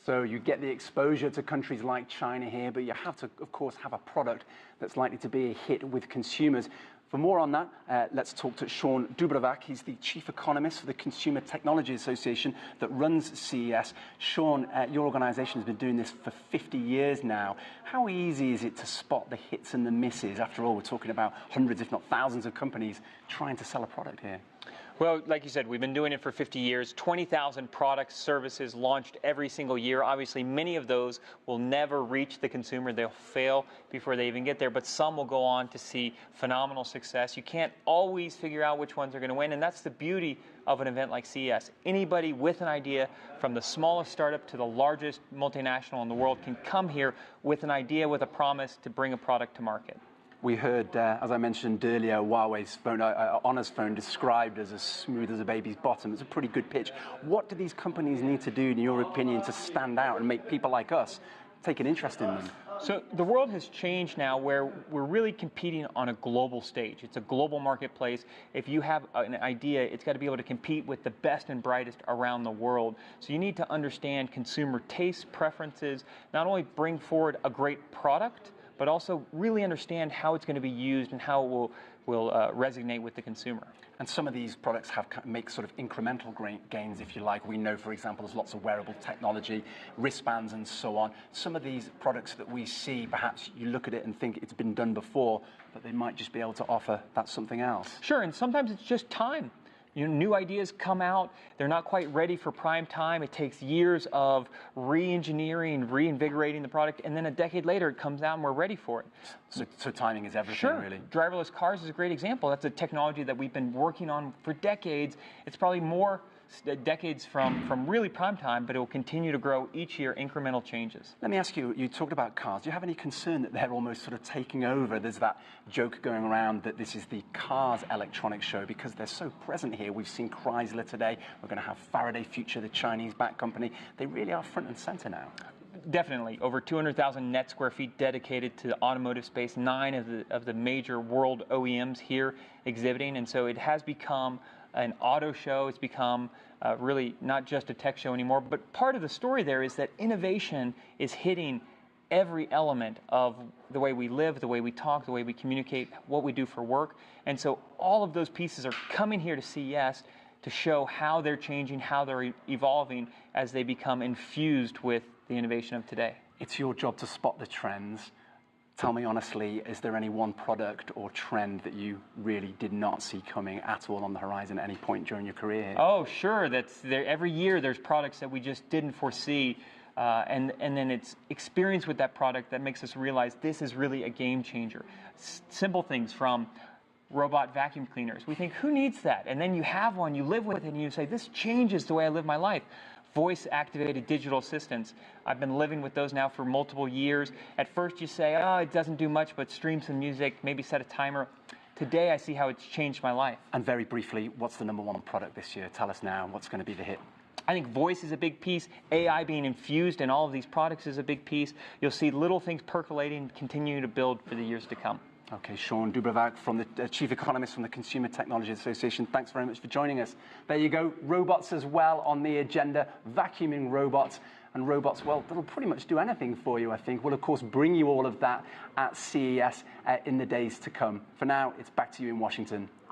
So you get the exposure to countries like China here, but you have to, of course, have a product that's likely to be a hit with consumers. For more on that, let's talk to Shawn DuBravac. He's the chief economist for the Consumer Technology Association that runs CES. Shawn, your organization has been doing this for 50 years now. How easy is it to spot the hits and the misses? After all, we're talking about hundreds, if not thousands of companies trying to sell a product here. Well, like you said, we've been doing it for 50 years, 20,000 products, services launched every single year. Obviously, many of those will never reach the consumer. They'll fail before they even get there, but some will go on to see phenomenal success. You can't always figure out which ones are going to win, and that's the beauty of an event like CES. Anybody with an idea, from the smallest startup to the largest multinational in the world, can come here with an idea, with a promise to bring a product to market. We heard, as I mentioned earlier, Huawei's phone, Honor's phone, described as smooth as a baby's bottom. It's a pretty good pitch. What do these companies need to do, in your opinion, to stand out and make people like us take an interest in them? So the world has changed now, where we're really competing on a global stage. It's a global marketplace. If you have an idea, it's got to be able to compete with the best and brightest around the world. So you need to understand consumer tastes, preferences, not only bring forward a great product, but also really understand how it's going to be used and how it will resonate with the consumer. And some of these products make sort of incremental gains, if you like. We know, for example, there's lots of wearable technology, wristbands and so on. Some of these products that we see, perhaps you look at it and think it's been done before, but they might just be able to offer that something else. Sure, and sometimes it's just time. You know, new ideas come out, they're not quite ready for prime time. It takes years of re-engineering, reinvigorating the product, and then a decade later it comes out and we're ready for it. So timing is everything, sure. Really. Driverless cars is a great example. That's a technology that we've been working on for decades. It's probably more decades from really prime time, but it will continue to grow each year, incremental changes. Let me ask you, you talked about cars. Do you have any concern that they're almost sort of taking over? There's that joke going around that this is the Cars Electronics Show because they're so present here. We've seen Chrysler today. We're going to have Faraday Future, the Chinese-backed company. They really are front and center now. Definitely. Over 200,000 net square feet dedicated to the automotive space, 9 of the major world OEMs here exhibiting, and so it has become an auto show. It's become really not just a tech show anymore, but part of the story there is that innovation is hitting every element of the way we live, the way we talk, the way we communicate, what we do for work. And so all of those pieces are coming here to CES to show how they're changing, how they're evolving as they become infused with the innovation of today. It's your job to spot the trends. Tell me honestly, is there any one product or trend that you really did not see coming at all on the horizon at any point during your career? Oh, sure. Every year there's products that we just didn't foresee, and then it's experience with that product that makes us realize this is really a game changer. Simple things from robot vacuum cleaners. We think, who needs that? And then you have one, you live with it, and you say, this changes the way I live my life. Voice-activated digital assistants. I've been living with those now for multiple years. At first you say, oh, it doesn't do much but stream some music, maybe set a timer. Today I see how it's changed my life. And very briefly, what's the #1 product this year? Tell us now, what's going to be the hit? I think voice is a big piece. AI being infused in all of these products is a big piece. You'll see little things percolating, continue to build for the years to come. Okay, Shawn DuBravac, from the chief economist from the Consumer Technology Association. Thanks very much for joining us. There you go. Robots as well on the agenda. Vacuuming robots. And robots, well, that'll pretty much do anything for you, I think. We'll, of course, bring you all of that at CES in the days to come. For now, it's back to you in Washington.